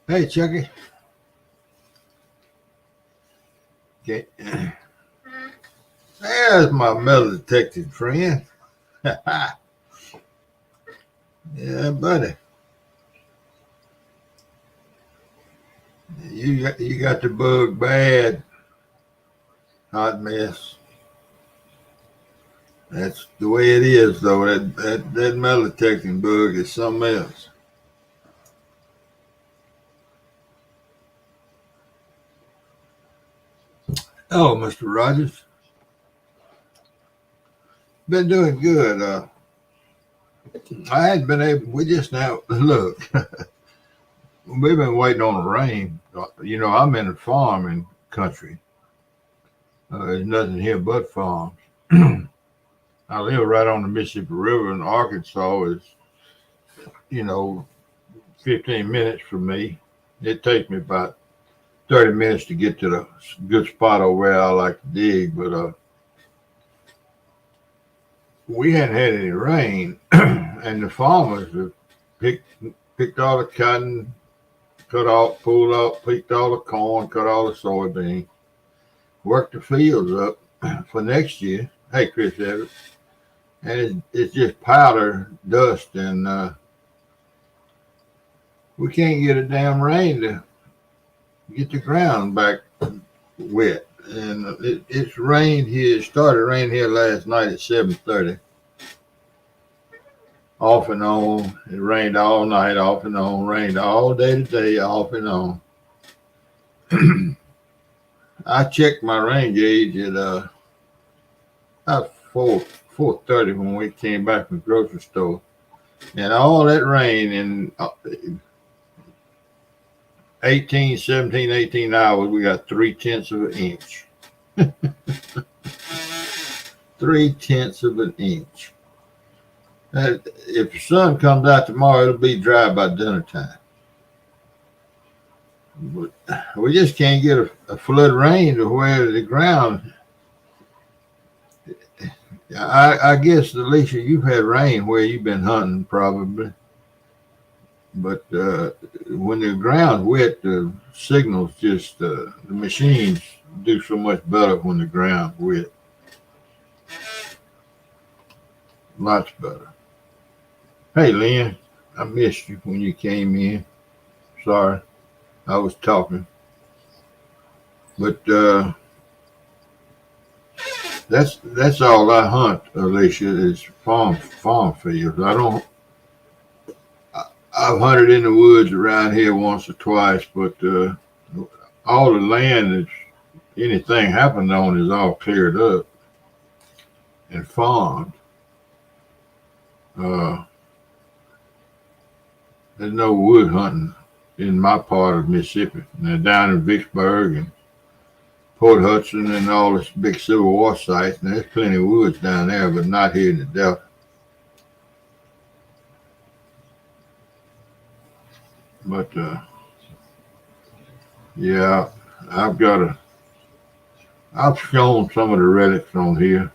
Hey, Chucky. Okay. There's my metal detecting friend. Yeah, buddy. You got the bug bad. Hot mess. That's the way it is, though. That metal detecting bug is something else. Oh, Mr. Rogers. Been doing good. I hadn't been able. We just now look. We've been waiting on the rain. I'm in a farming country. There's nothing here but farms. I live right on the Mississippi River, and Arkansas is, you know, 15 minutes from me. It takes me about 30 minutes to get to the good spot over where I like to dig, but we hadn't had any rain, and the farmers have picked all the cotton, pulled out, picked all the corn, cut all the soybean, worked the fields up for next year. Hey, Chris Evans. And it's just powder, dust, and we can't get a damn rain to get the ground back wet. And it's rained here. It started raining here last night at 7:30. Off and on. It rained all night, off and on. Rained all day today, off and on. I checked my rain gauge at about 4:30 when we came back from the grocery store, and all that rain in 17, 18 hours, we got 3/10 of an inch. 3/10 of an inch. If the sun comes out tomorrow, it'll be dry by dinner time. But we just can't get a flood rain to where the ground. I guess, Alicia, you've had rain where you've been hunting probably. But when the ground's wet, the signals just, the machines do so much better when the ground's wet. Lots better. Hey, Lynn, I missed you when you came in. Sorry, I was talking. But that's all I hunt, Alicia, is farm fields. I've hunted in the woods around here once or twice, but all the land that's anything happened on is all cleared up and farmed. There's no wood hunting in my part of Mississippi. Now down in Vicksburg and Port Hudson and all this big Civil War sites, and there's plenty of woods down there, but not here in the Delta. But yeah, I've shown some of the relics on here.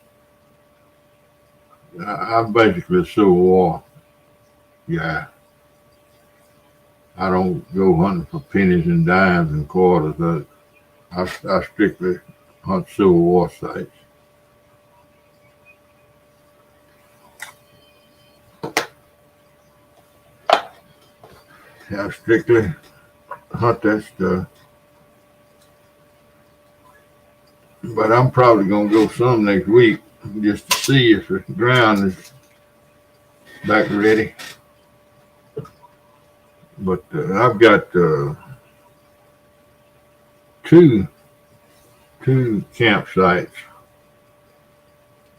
I'm basically a Civil War guy. I don't go hunting for pennies and dimes and quarters. I strictly hunt Civil War sites. I strictly hunt that stuff. But I'm probably going to go some next week just to see if the ground is back ready. But I've got two campsites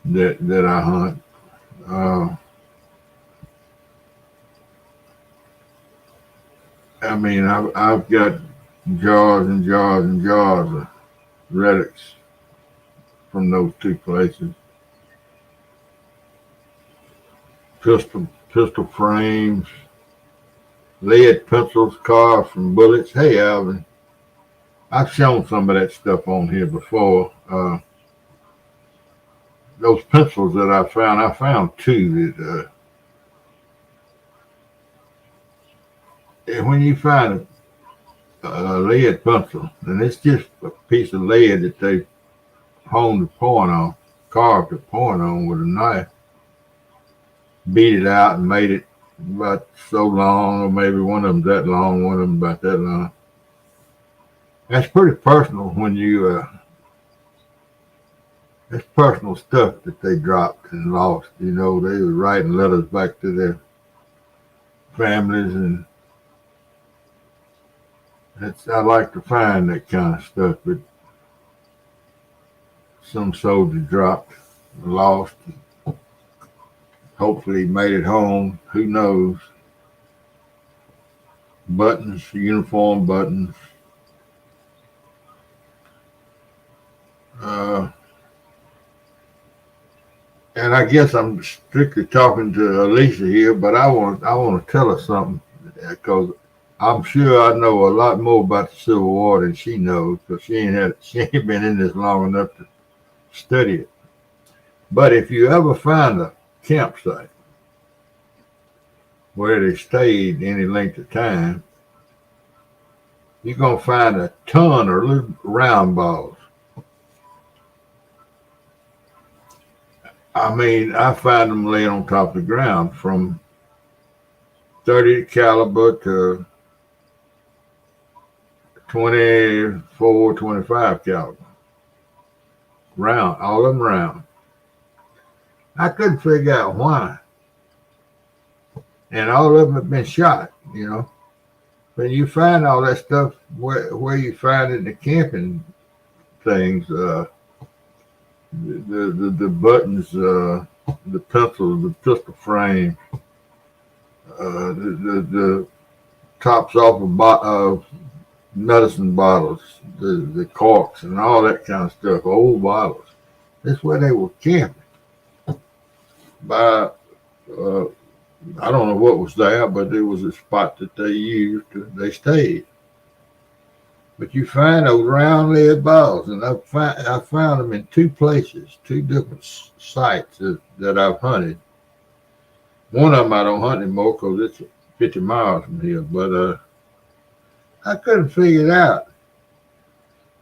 that I hunt. I mean, I've got jars and jars and jars of relics from those two places. Pistol frames, lead pencils carved from bullets. Hey, Alvin. I've shown some of that stuff on here before. Those pencils that I found two that when you find a lead pencil, and it's just a piece of lead that they honed the point on, carved the point on with a knife, beat it out and made it about so long, or maybe one of them that long, one of them about that long. That's pretty personal when you, that's personal stuff that they dropped and lost. You know, they were writing letters back to their families, and I like to find that kind of stuff, but some soldier dropped, lost, hopefully made it home. Who knows? Buttons, uniform buttons. And I guess I'm strictly talking to Alicia here, but I want to tell her something because I'm sure I know a lot more about the Civil War than she knows, because she ain't been in this long enough to study it. But if you ever find a campsite where they stayed any length of time, you're gonna find a ton of little round balls. I mean, I find them laying on top of the ground from 30 caliber to 24, 25 caliber. Round, all of them round. I couldn't figure out why. And all of them have been shot, you know. When you find all that stuff, where you find it in the camping things, the buttons, the pencils, the pistol frame, the tops off of medicine bottles, the corks, and all that kind of stuff, old bottles. That's where they were camping. By I don't know what was there, but it was a spot that they used. They stayed. But you find those round lead balls, and I found them in two places, two different sites that I've hunted. One of them I don't hunt anymore because it's 50 miles from here, but I couldn't figure it out.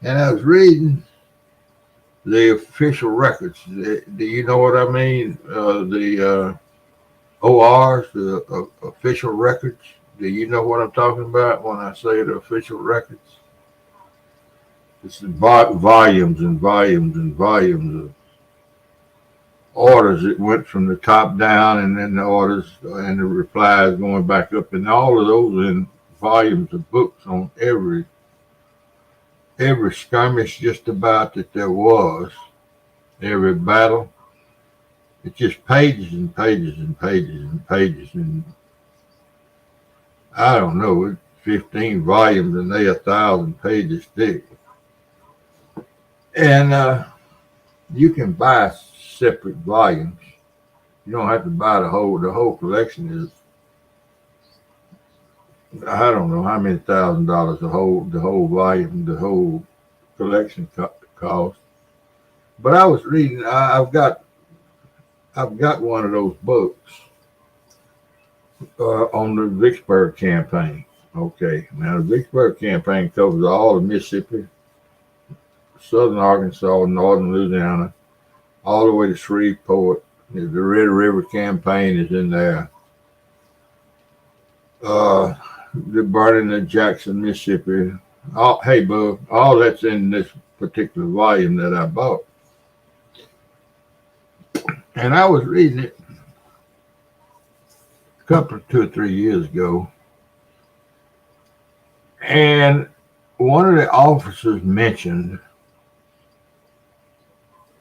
And I was reading the official records. Do you know what I mean? The ORs, the official records. Do you know what I'm talking about when I say the official records? It's volumes and volumes and volumes of orders that went from the top down, and then the orders and the replies going back up, and all of those in volumes of books on every skirmish just about that there was, every battle. It's just pages and pages and pages and pages, and I don't know, 15 volumes, and they 1,000 pages thick. And you can buy separate volumes. You don't have to buy the whole collection is, I don't know how many $1,000 the whole volume, the whole collection cost. But I was reading, I've got one of those books on the Vicksburg campaign. Okay, now the Vicksburg campaign covers all of Mississippi, southern Arkansas, northern Louisiana, all the way to Shreveport. The Red River campaign is in there. The burning of Jackson, Mississippi. Hey, Bub, all that's in this particular volume that I bought. And I was reading it a couple of 2 or 3 years ago. And one of the officers mentioned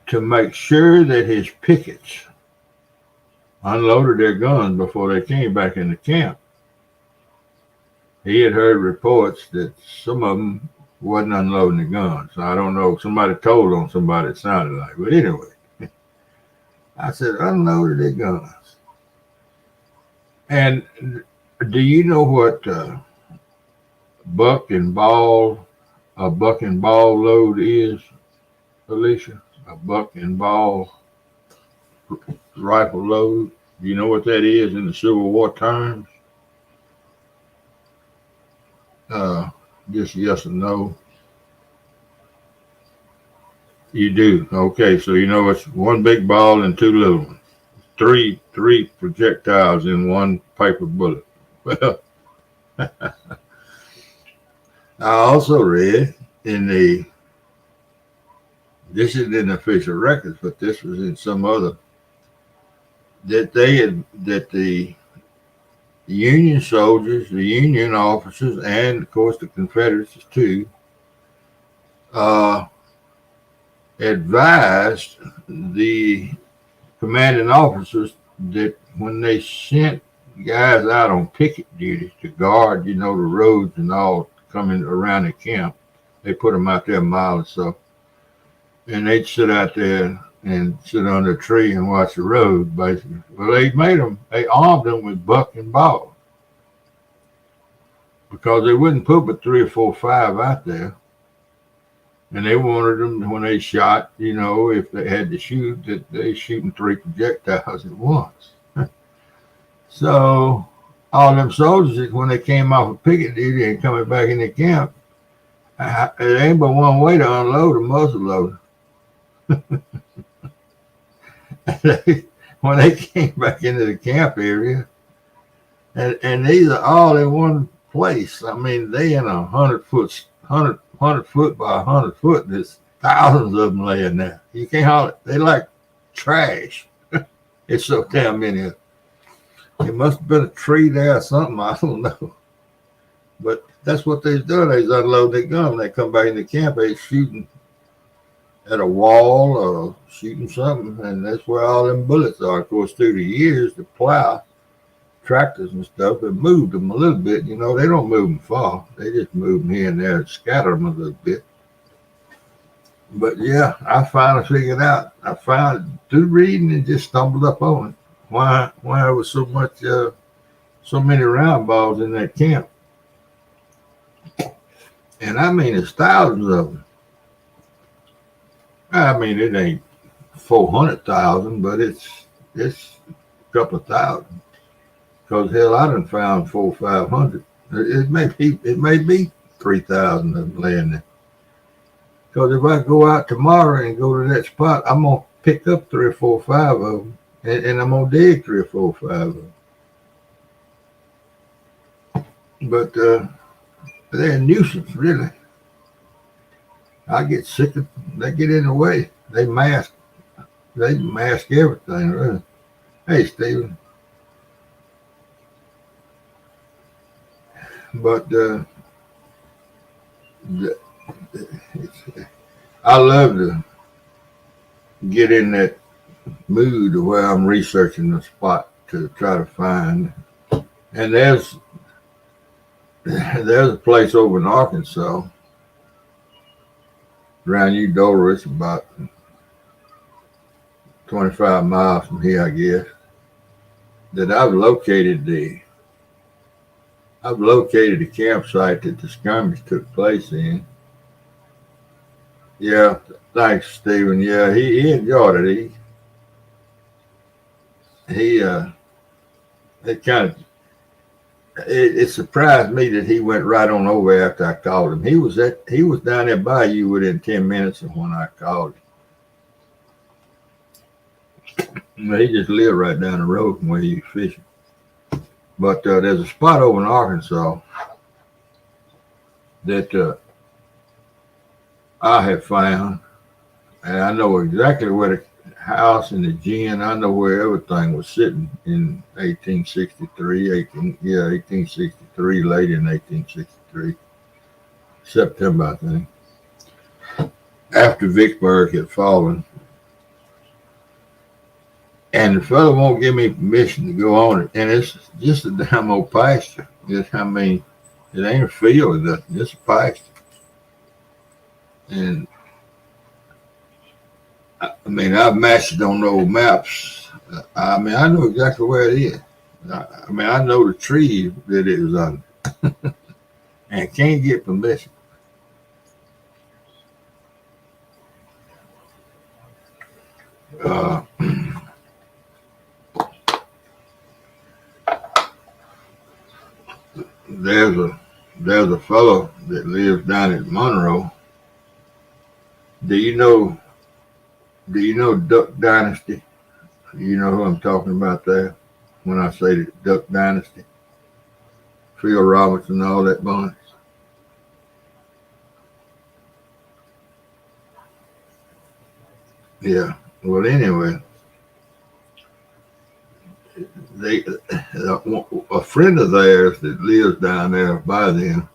to make sure that his pickets unloaded their guns before they came back into camp. He had heard reports that some of them wasn't unloading the guns. I don't know. Somebody told on somebody, it sounded like. But anyway, I said, unloaded their guns. And do you know what buck and ball a buck and ball load is, Alicia? A buck and ball rifle load. Do you know what that is in the Civil War terms? Just yes or no. You do. Okay, so you know it's one big ball and two little ones. Three projectiles in one paper bullet. Well, I also read in the, this is in official records, but this was in some other, that the Union soldiers, the Union officers, and of course the Confederates too, advised the commanding officers that when they sent guys out on picket duty to guard, the roads and all coming around the camp, they put them out there a mile or so, and they'd sit out there and sit under a tree and watch the road, basically. Well, they armed them with buck and ball because they wouldn't put but 3 or 4 or 5 out there. And they wanted them, when they shot, if they had to shoot, that they shooting 3 projectiles at once. So all them soldiers, when they came off of picket duty and coming back in the camp, it ain't but one way to unload a muzzle loader. When they came back into the camp area, and these are all in one place. I mean, they in 100 foot by 100 foot. There's thousands of them laying there. You can't haul it. They like trash. It's so damn many of them. It must have been a tree there or something. I don't know. But that's what they's doing. They's unloading their gun. When they come back in the camp, they shooting at a wall or shooting something, and that's where all them bullets are. Of course, through the years, the plow tractors and stuff have moved them a little bit. They don't move them far. They just move them here and there and scatter them a little bit. But yeah, I finally figured out. I found through reading and just stumbled up on it. Why there was so many round balls in that camp. And I mean, there's thousands of them. I mean, it ain't 400,000, but it's a couple of thousand. Because hell, I done found 400 or 500. It may be 3,000 of them laying there. Because if I go out tomorrow and go to that spot, I'm gonna pick up 3 or 4 or 5 of them, and I'm gonna dig 3 or 4 or 5 of them. But they're a nuisance, really. I get sick of. They get in the way. They mask everything, really. Hey, Stephen. But I love to get in that mood where I'm researching the spot to try to find. And there's a place over in Arkansas, around Eudora. It's about 25 miles from here, I guess, that I've located the campsite that the skirmish took place in. Yeah, thanks, Stephen. Yeah, he enjoyed it. It surprised me that he went right on over after I called him. He was down there by you within 10 minutes of when I called him. He just lived right down the road from where he was fishing. But there's a spot over in Arkansas that I have found, and I know exactly where the house and the gin, I know where everything was sitting in 1863, late in 1863, September, I think, after Vicksburg had fallen. And the fellow won't give me permission to go on it. And it's just a damn old pasture. It ain't a field or nothing. It's a pasture. And I mean, I've matched it on old maps. I mean, I know exactly where it is. I mean, I know the tree that it was under. And can't get permission. Uh, there's a fellow that lives down in Monroe. Do you know Duck Dynasty? You know who I'm talking about there when I say the Duck Dynasty? Phil Roberts and all that bunch. Yeah. Well, anyway, they a friend of theirs that lives down there by them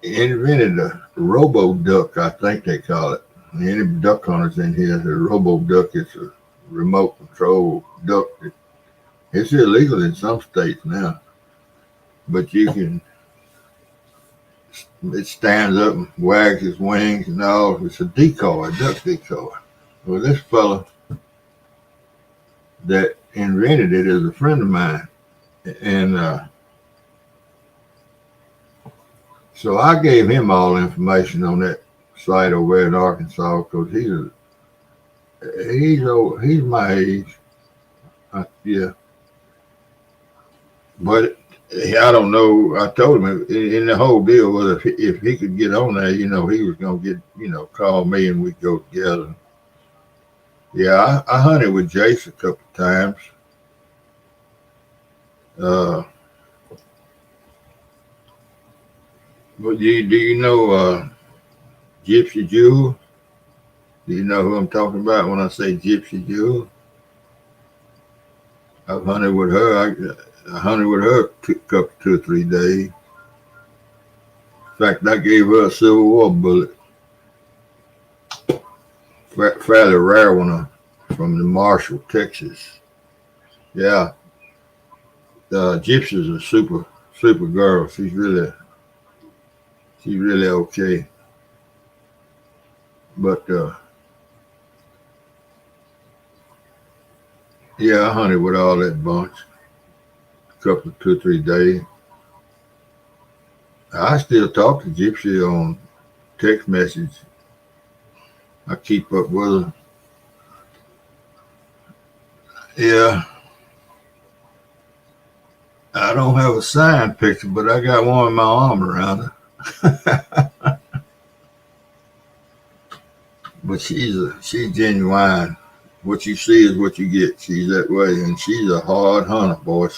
invented a robo duck, I think they call it. Any duck hunters in here, the robo duck is a remote control duck. It's illegal in some states now, but you can. It stands up and wags his wings and all. It's a decoy, a duck decoy. Well, this fella that invented it is a friend of mine, and so I gave him all the information on that site over there in Arkansas because he's my age. Yeah, but I don't know. I told him in the whole deal was if he could get on there, he was gonna get call me and we'd go together. Yeah, I hunted with Jace a couple of times. But do you know Gypsy Jewel? Do you know who I'm talking about when I say Gypsy Jewel? I've hunted with her. I hunted with her a couple, 2 or 3 days. In fact, I gave her a Civil War bullet. Fairly rare one from the Marshall, Texas. Yeah, Gypsy's a super girl. She's really okay. But yeah, I hunted with all that bunch. A couple of 2 or 3 days. I still talk to Gypsy on text message. I keep up with her. Yeah. I don't have a signed picture, but I got one in my arm around her. But she's genuine. What you see is what you get. She's that way, and she's a hard hunter, boy.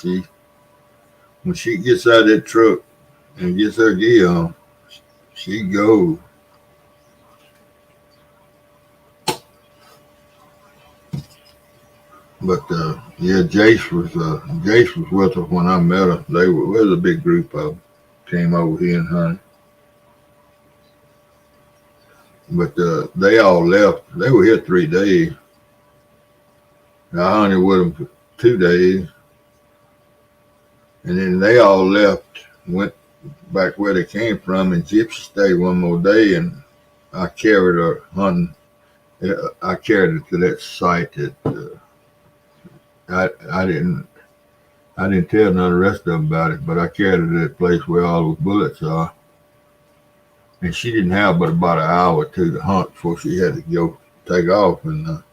When she gets out of that truck and gets her gear on, she goes. But yeah, Jace was with her when I met her. There was a big group of them came over here and hunted. But they all left. They were here 3 days. I hunted with them for 2 days, and then they all left, went back where they came from, and Gypsy stayed one more day, and I carried her hunting. I carried her to that site that I didn't tell none of the rest of them about it, but I carried her to that place where all those bullets are. And she didn't have but about an hour or two to hunt before she had to go take off, and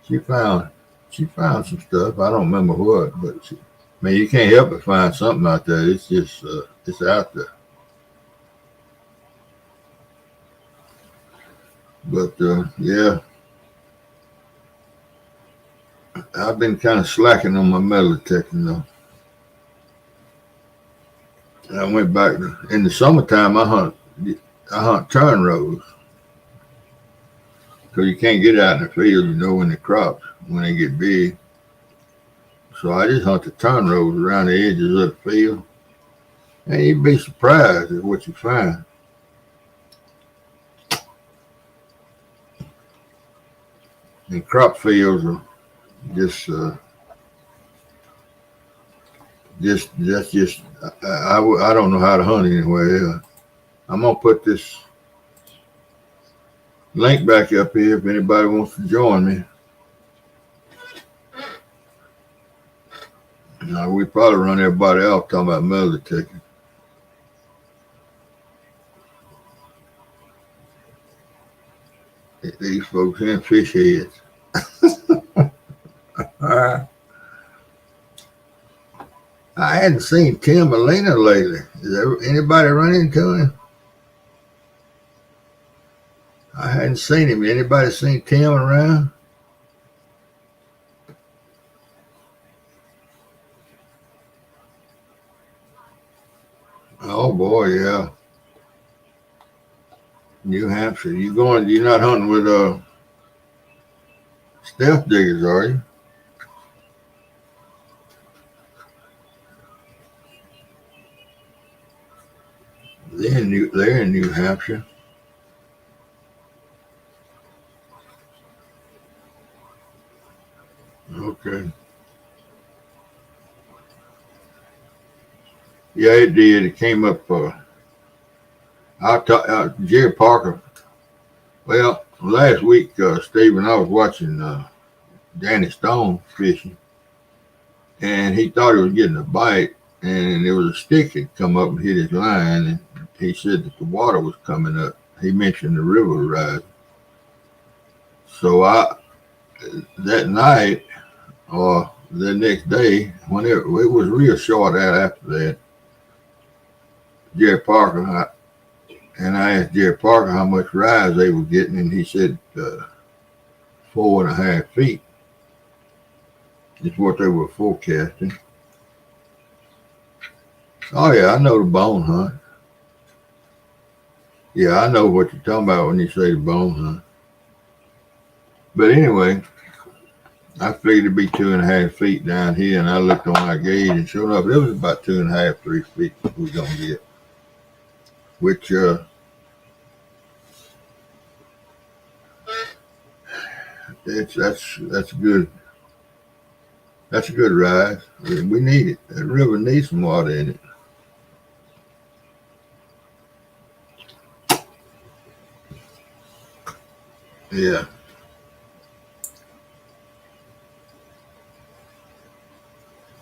she found some stuff. I don't remember what, but you can't help but find something out there. It's just it's out there. But yeah, I've been kind of slacking on my metal detecting though. I went back in the summertime. I hunt turn rows because you can't get out in the field, when the crops when they get big. So I just hunt the turn rows around the edges of the field, and you'd be surprised at what you find. And crop fields are just I don't know how to hunt anywhere. I'm gonna put this link back up here if anybody wants to join me. Now we probably run everybody off talking about metal detecting. These folks in fish heads. I hadn't seen Tim Molina lately. Is there anybody run into him? I hadn't seen him. Anybody seen Tim around? Oh boy, yeah. New Hampshire. You're not hunting with Stealth Diggers, are you? They're in New Hampshire. Okay. Yeah, it did. It came up. Jerry Parker. Well, last week, Stephen, I was watching Danny Stone fishing, and he thought he was getting a bite, and there was a stick that come up and hit his line, and he said that the water was coming up. He mentioned the river rise. So that night or the next day, whenever it was real short out after that, Jerry Parker, I asked Jerry Parker how much rise they were getting, and he said 4.5 feet is what they were forecasting. Oh yeah, I know the bone hunt. Yeah, I know what you're talking about when you say the bone hunt. But anyway, I figured it'd be 2.5 feet down here, and I looked on my gauge, and sure enough, it was about 2.5, 3 feet we was gonna get. Which that's good. That's a good rise. We need it. That river needs some water in it. Yeah.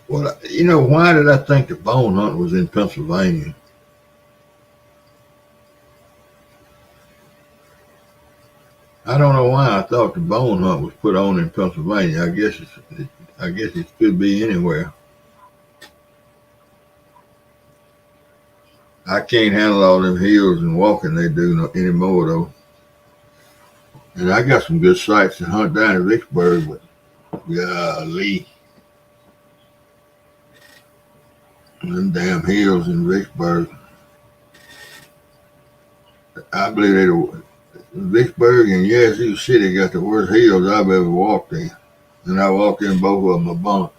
Well, why did I think the bone hunt was in Pennsylvania? I don't know why I thought the bone hunt was put on in Pennsylvania. I guess it could be anywhere. I can't handle all them hills and walking they do anymore though. And I got some good sites to hunt down in Vicksburg, but golly, them damn hills in Vicksburg. I believe Vicksburg and Yazoo City got the worst hills I've ever walked in. And I walked in both of them a bunch.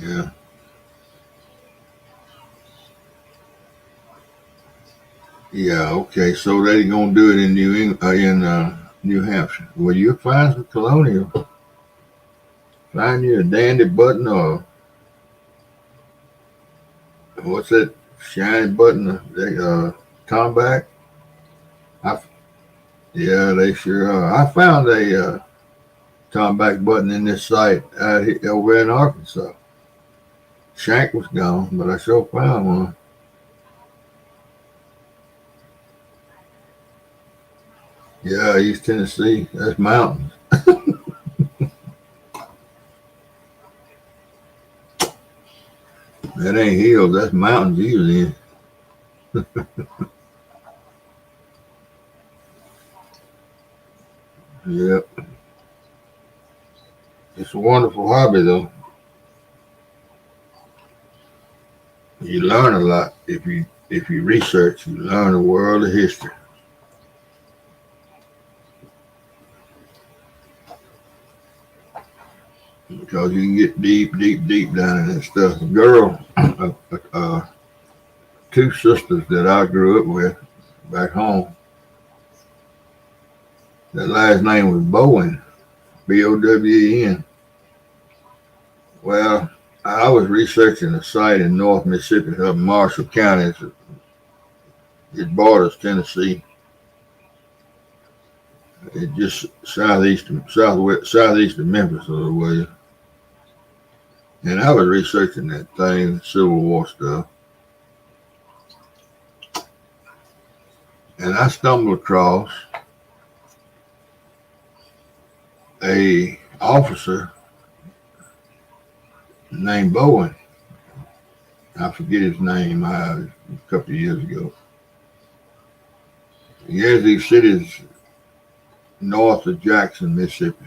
Yeah. Yeah, okay. So they're gonna do it in New Hampshire. Well, you'll find some colonial. Find you a dandy button or what's that shiny button? Tomback. I Yeah, they sure are. I found a Tomback button in this site out here, over in Arkansas. Shank was gone, but I sure found one. Yeah, East Tennessee. That's mountains. That ain't hills. That's mountains usually. Yep. It's a wonderful hobby, though. You learn a lot if you research. You learn a world of history. Because you can get deep, deep, deep down in that stuff. A girl, two sisters that I grew up with back home, that last name was Bowen, Bowen. Well, I was researching a site in North Mississippi, up in Marshall County. It borders Tennessee. It just southeast of Memphis a little way. And I was researching that thing, Civil War stuff, and I stumbled across a officer named Bowen. I forget his name. A couple of years ago. Yazoo City is north of Jackson, Mississippi,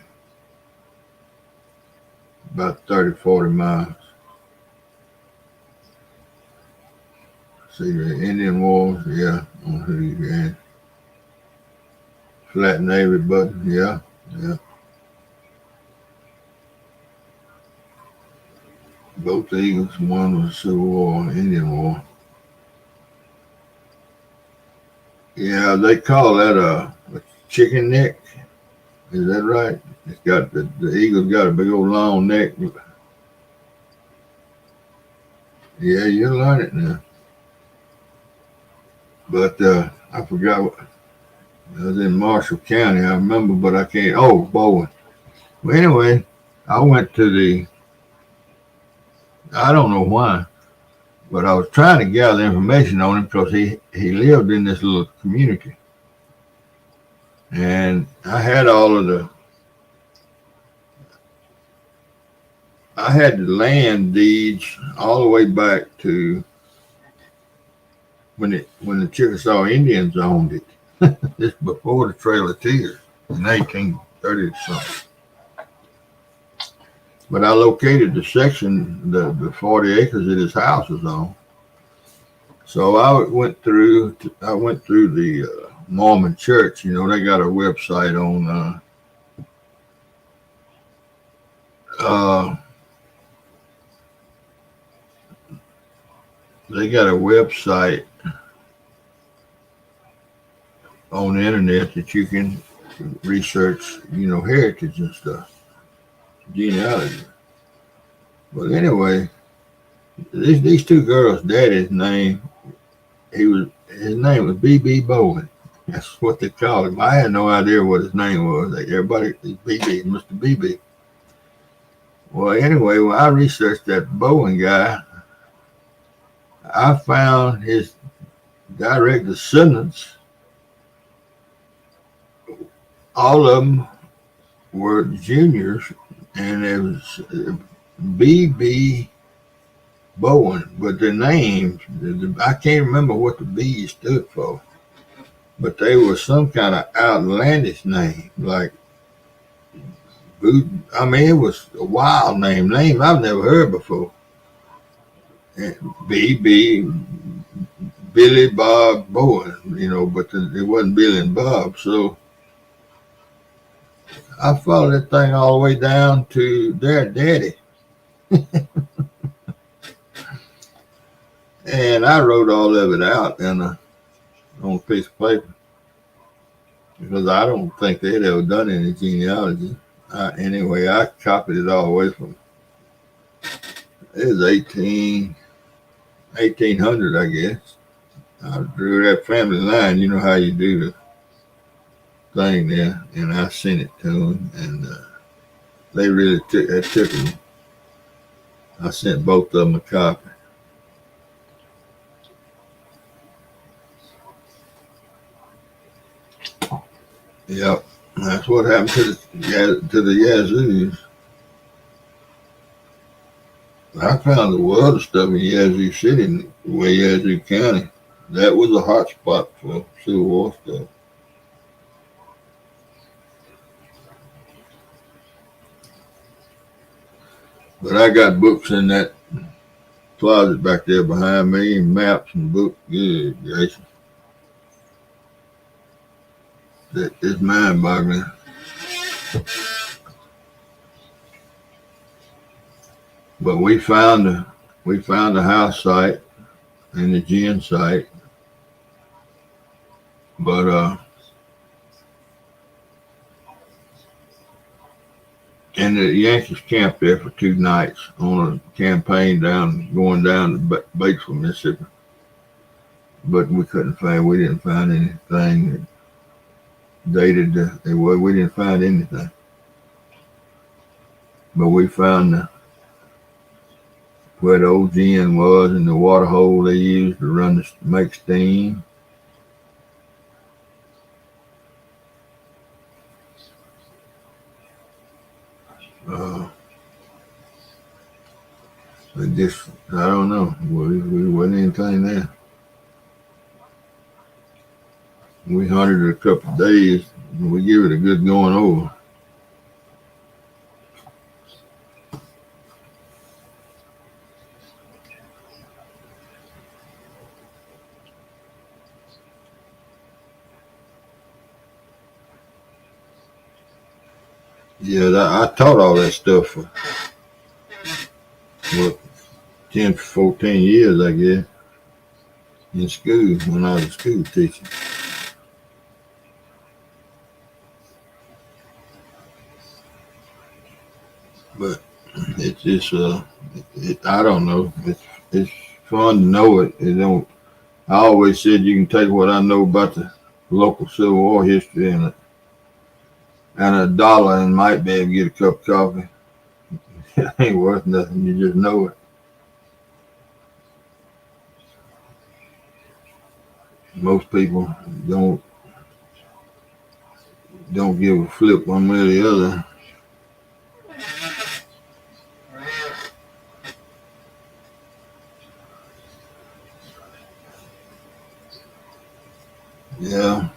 about 30, 40 miles. See the Indian Wars, yeah, on who you had. Flat Navy button, yeah. Both Eagles, one was Civil War, Indian War. Yeah, they call that a chicken neck. Is that right? It's got the eagle's got a big old long neck. Yeah, you'll learn it now. But I forgot what it was in Marshall County. I remember, but I can't. Oh, Bowen. Well, anyway, I went to I don't know why, but I was trying to gather information on him because he lived in this little community. And I had the land deeds all the way back to when the Chickasaw Indians owned it. This before the Trail of Tears in 1830 something. But I located the section, the 40 acres that his house was on. So I went through the Mormon church. You know, they got a website on they got a website on the internet that you can research, you know, heritage and stuff, genealogy. But anyway, these two girls' daddy's name, his name was B.B. Bowen. That's what they called him. I had no idea what his name was. Like everybody, B.B., Mr. B.B. Well, anyway, when I researched that Bowen guy, I found his direct descendants. All of them were juniors, and it was B.B. Bowen, but the names, I can't remember what the B stood for, but they were some kind of outlandish name, like, I mean, it was a wild name I've never heard before. B.B. Billy Bob Bowen, you know, but it wasn't Billy and Bob, so I followed that thing all the way down to their daddy. And I wrote all of it out on a piece of paper because I don't think they'd ever done any genealogy. Anyway, I copied it all the way from, it was 1800, I guess. I drew that family line. You know how you do the thing there, and I sent it to them, and they really took them. I sent both of them a copy. Yep, that's what happened to the Yazoos. I found a lot of stuff in Yazoo City, Yazoo County. That was a hot spot for Civil War stuff. But I got books in that closet back there behind me, and maps and books. Good gracious. That is mind-boggling. But we found a house site and the gin site. But and the Yankees camped there for 2 nights on a campaign going down to Batesville, Mississippi. But we didn't find anything. dated. We didn't find anything, but we found where the old gin was and the water hole they used to make steam. Uh, I don't know. We wasn't anything there. We hunted it a couple of days. We give it a good going over. Yeah, I taught all that stuff for what 10, 14 years, I guess, in school when I was a school teacher. But it's just I don't know. It's fun to know it. It don't. I always said you can take what I know about the local Civil War history and $1 and might be able to get a cup of coffee. It ain't worth nothing. You just know it. Most people don't give a flip one way or the other. Yeah.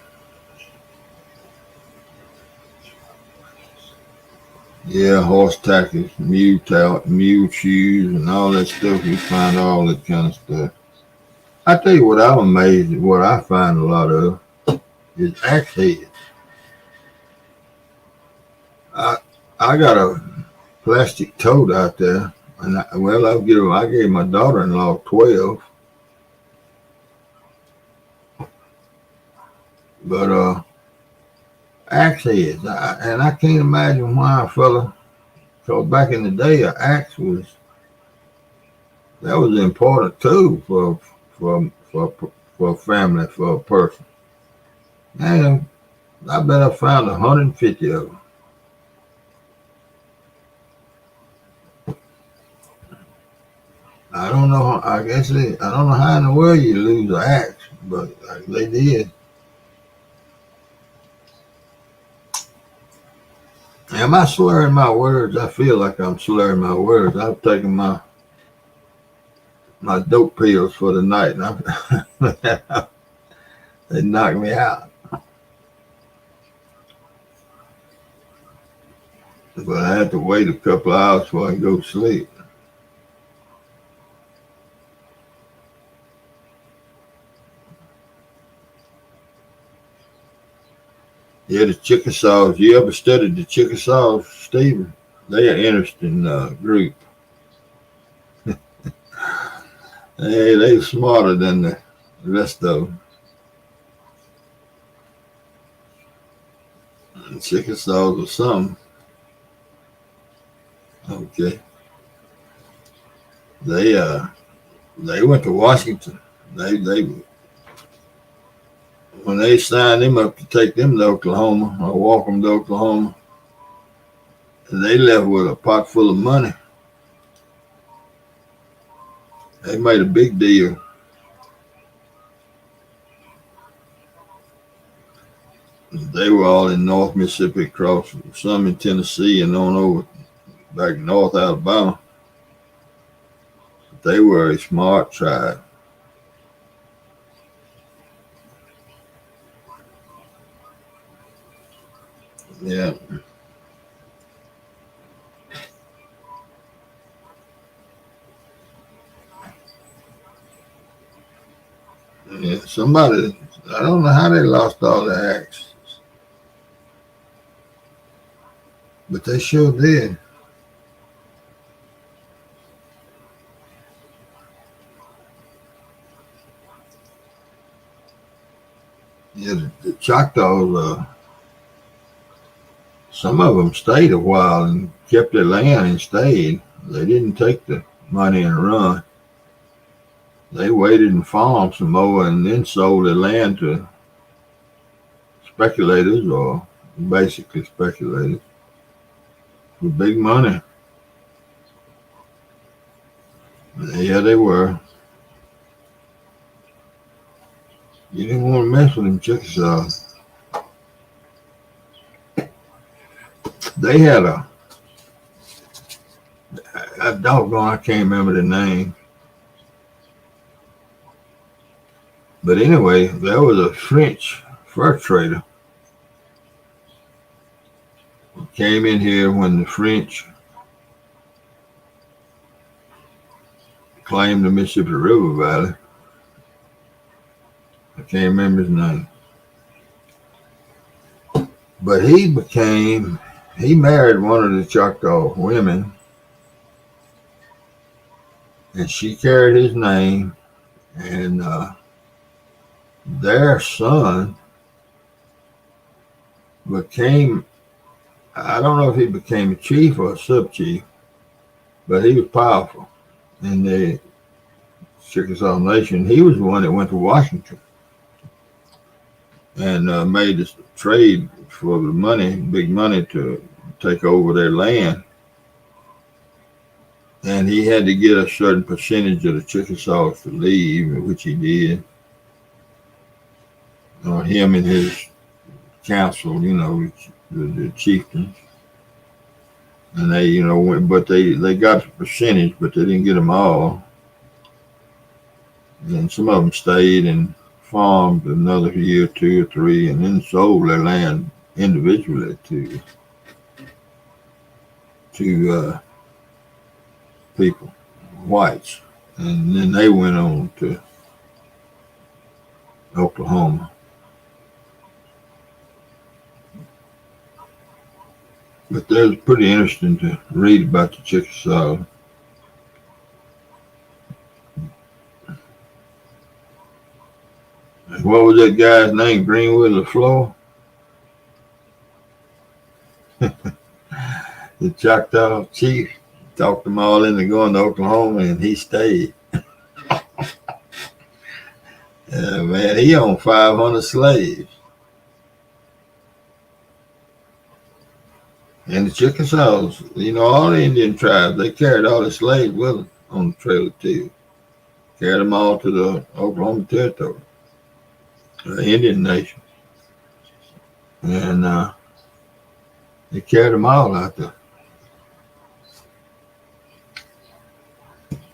Yeah, horse tackles, mule shoes, and all that stuff. You find all that kind of stuff. I tell you what, I'm amazed at what I find a lot of is axe heads. I got a plastic tote out there, and I gave my daughter-in-law 12, but axe heads, and I can't imagine why a fella. Because back in the day, an axe was an important tool for a family, for a person. And I bet I found 150 of them. I don't know. I don't know how in the world you lose an axe, but they did. Am I slurring my words? I feel like I'm slurring my words. I've taken my dope pills for the night, and they knocked me out. But I had to wait a couple of hours before I can go to sleep. Yeah, the Chickasaws. You ever studied the Chickasaws, Stephen? They are an interesting group. They're smarter than the rest of them. The Chickasaws or something. Okay. They went to Washington. They when they signed them up to take them to Oklahoma or walk them to Oklahoma, they left with a pot full of money. They made a big deal. They were all in North Mississippi, across some in Tennessee and on over back North Alabama. They were a smart tribe. Yeah. Yeah. Somebody, I don't know how they lost all the axes, but they sure did. Yeah, the Choctaws, some of them stayed a while and kept their land and stayed. They didn't take the money and run. They waited and farmed some more and then sold their land to speculators, or basically speculators, with big money. Yeah, they were. You didn't want to mess with them Chickasaw. They had a doggone, I can't remember the name. But anyway, there was a French fur trader who came in here when the French claimed the Mississippi River Valley. I can't remember his name. But he married one of the Choctaw women, and she carried his name, and their son became, I don't know if he became a chief or a sub-chief, but he was powerful in the Chickasaw Nation. He was the one that went to Washington and made this trade for the money, big money, to take over their land. And he had to get a certain percentage of the Chickasaws to leave, which he did. Him and his council, the chieftains. And they, went, but they got the percentage, but they didn't get them all. And some of them stayed and farmed another year, 2 or 3, and then sold their land individually to people, whites. And then they went on to Oklahoma. But that was pretty interesting to read about the Chickasaw. What was that guy's name? Greenwood LaFleur? The Choctaw chief talked them all into going to Oklahoma, and he stayed. Man, he owned 500 slaves. And the Chickasaws, all the Indian tribes, they carried all the slaves with them on the Trail of Tears. Carried them all to the Oklahoma Territory, the Indian Nation. And they carried them all out there.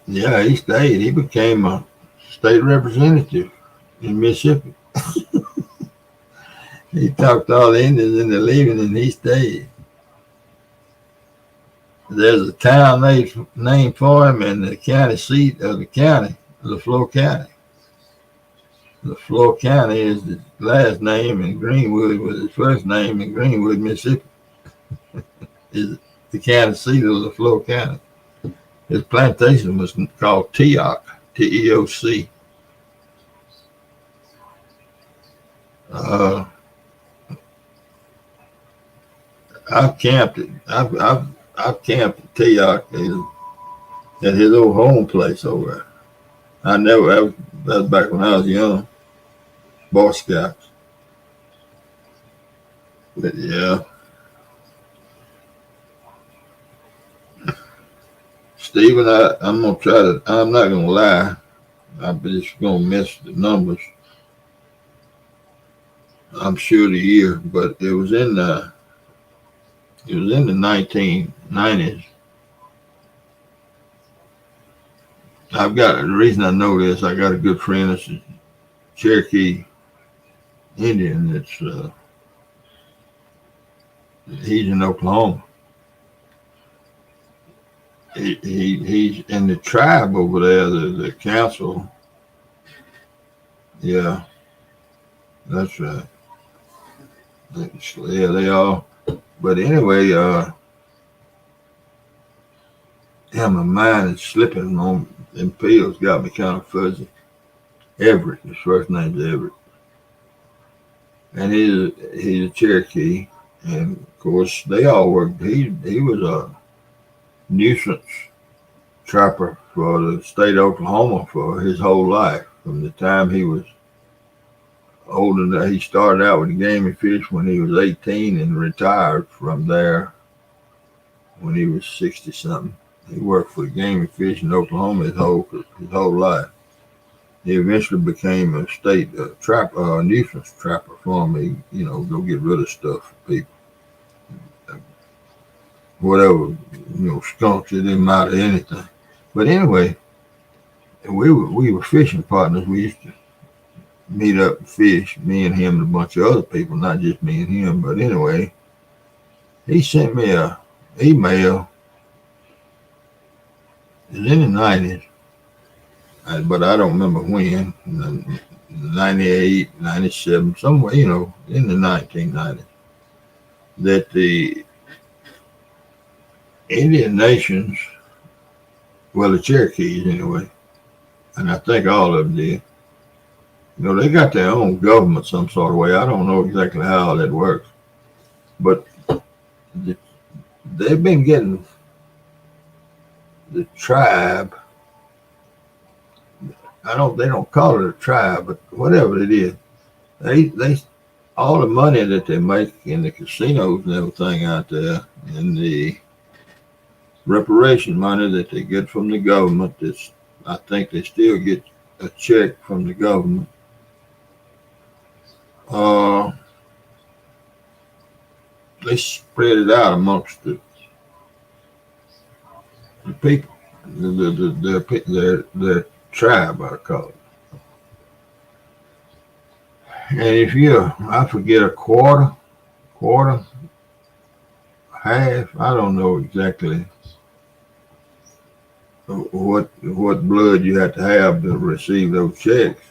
Yeah, he stayed. He became a state representative in Mississippi. He talked all the Indians into leaving, and he stayed. There's a town named for him, and the county seat of the county, LaFleur County. LaFleur County is his last name, and Greenwood was his first name, and Greenwood, Mississippi is the county seat of LaFleur County. His plantation was called Teoc, T-E-O-C. I've camped it. I've camped at Teoc at his old home place over there. That was back when I was young, Boy Scouts. But yeah. Stephen, I'm not gonna lie. I'm just gonna miss the numbers. I'm sure the year, but it was in the 1990s. The reason I know this, I got a good friend that's a Cherokee Indian that's he's in Oklahoma. He's in the tribe over there, the council. Yeah, that's right. Yeah, they are. But anyway, yeah, my mind is slipping on them pills. Got me kind of fuzzy. Everett, his first name's Everett, and he's a Cherokee, and of course they all worked. He was a nuisance trapper for the state of Oklahoma for his whole life, from the time he was older than he started out with game and fish when he was 18 and retired from there when he was 60 something. He worked for the game and fish in Oklahoma his whole life. He eventually became a state nuisance trapper for me. You know, go get rid of stuff for people, whatever. You know, skunks. It didn't matter anything. But anyway, we were fishing partners. We used to meet up and fish. Me and him and a bunch of other people, not just me and him. But anyway, he sent me a email. It was in the 90s, but I don't remember when. 98, 97, somewhere, you know, in the 1990s, that the Indian nations, well, the Cherokees anyway, and I think all of them did, you know, they got their own government some sort of way. I don't know exactly how that works, but they've been getting the tribe. They don't call it a tribe, but whatever it is, they all the money that they make in the casinos and everything out there, and the reparation money that they get from the government. I think they still get a check from the government. They spread it out amongst the people, their tribe, I call it. And if I forget a quarter, half, I don't know exactly what blood you have to receive those checks.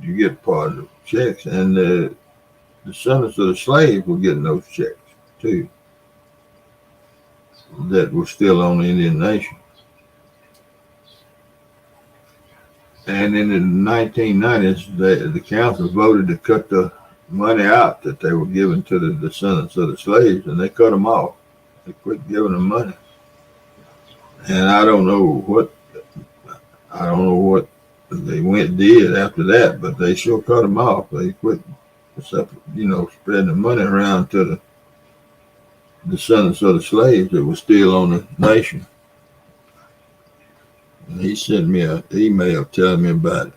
You get part of the checks, and the descendants of the slaves were getting those checks too. That were still on the Indian Nation. And in the 1990s, the council voted to cut the money out that they were giving to the descendants of the slaves, and they cut them off. They quit giving them money. And I don't know what they did after that, but they sure cut them off. They quit, spreading the money around to the descendants of the slaves that were still on the nation. And he sent me an email telling me about it.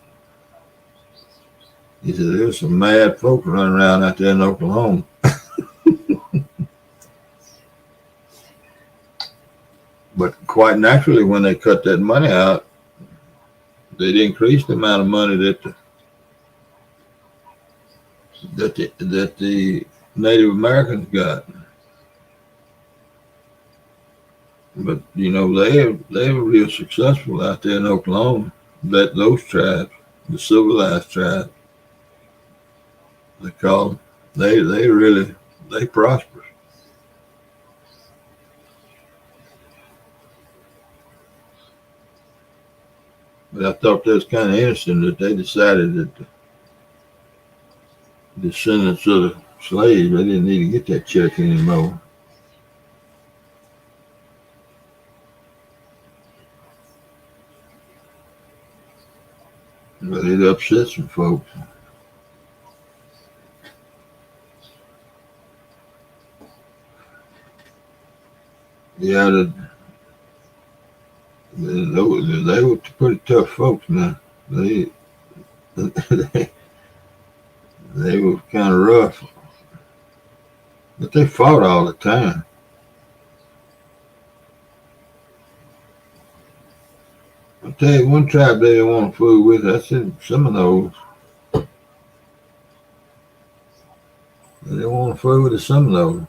He said, there's some mad folks running around out there in Oklahoma. But quite naturally, when they cut that money out, they'd increase the amount of money that the Native Americans got. But you know, they were real successful out there in Oklahoma. Those tribes, the civilized tribes, they call them, they prosper. But I thought that was kind of interesting that they decided that the descendants of the slaves, they didn't need to get that check anymore. But it upset some folks. Yeah, they were pretty tough folks now. They were kind of rough, but they fought all the time. I'll tell you, one tribe they didn't want to fool with. I said some of those. They didn't want to fool with some of those.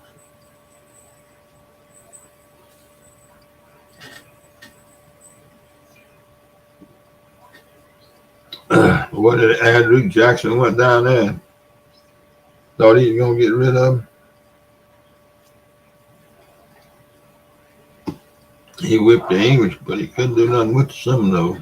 What did Andrew Jackson went down there? Thought he was going to get rid of him. He whipped the English, but he couldn't do nothing with some of those.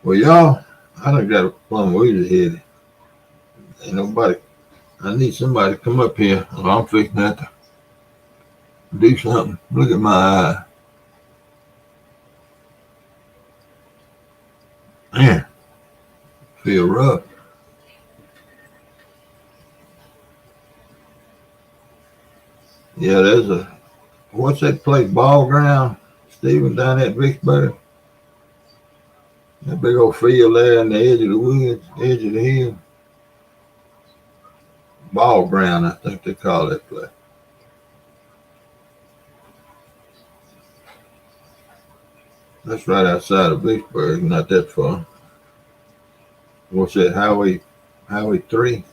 Well, y'all, I done got a plum weed ahead. Ain't nobody I need somebody to come up here. Well, I'm fixing that to do something. Look at my eye. Man, feel rough. Yeah, there's a, what's that place, ball ground, Stephen, down at Vicksburg? That big old field there in the edge of the woods, edge of the hill. Ball ground, I think they call that place. That's right outside of Vicksburg, not that far. What's that, Highway 3?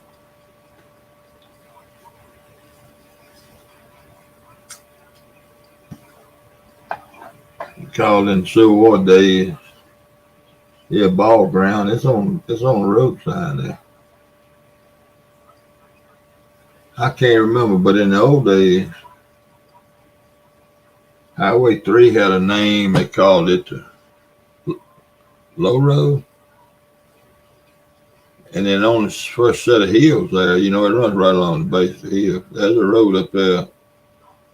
Called in Civil War days. Yeah, ball ground. It's on the road sign there. I can't remember, but in the old days, Highway 3 had a name. They called it Low Road. And then on the first set of hills there, it runs right along the base of the hill. There's a road up there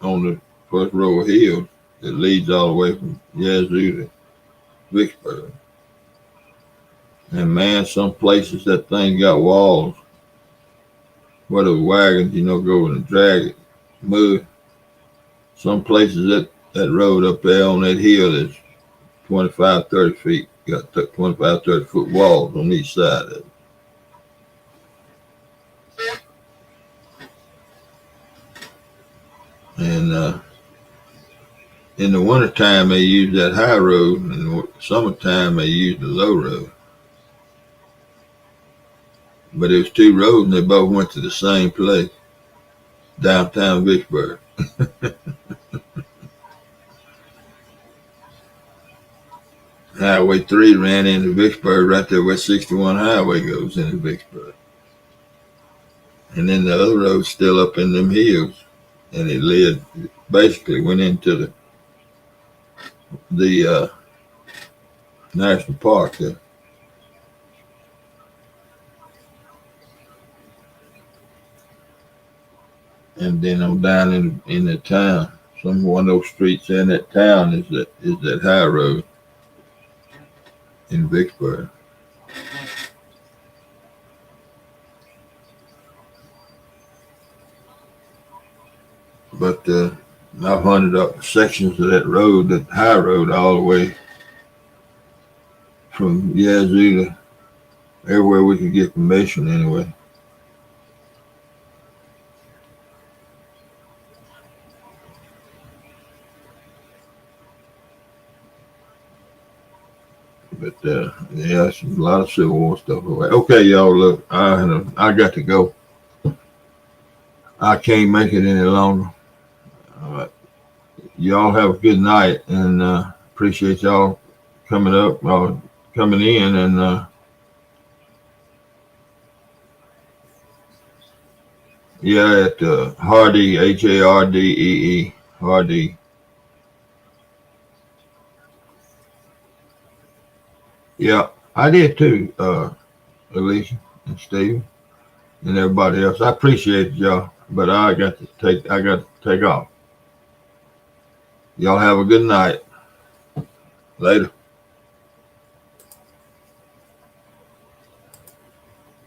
on the first row of hills that leads all the way from Yazoo to Vicksburg. And man, some places that thing got walls where the wagons, go and drag it, mud. Some places that road up there on that hill is 25, 30 feet. Got 25, 30 foot walls on each side of it. And in the wintertime, they use that high road, and in the summertime, they use the low road. But it was two roads, and they both went to the same place, downtown Vicksburg. Highway 3 ran into Vicksburg right there where 61 Highway goes into Vicksburg. And then the other road's still up in them hills, and it basically went into the national park there. And then I'm down in the town. One of those streets in that town is that high road in Vicksburg. But I've hunted up sections of that road, that high road, all the way from Yazoo to everywhere we could get permission anyway. But yeah, it's a lot of Civil War stuff away. Okay, y'all, look, I got to go. I can't make it any longer. Y'all have a good night, and appreciate y'all coming up, coming in, and yeah, at Hardee, Hardee, Hardee. Yeah, I did too, Alicia and Steve and everybody else. I appreciate y'all, but I got to take off. Y'all have a good night. Later.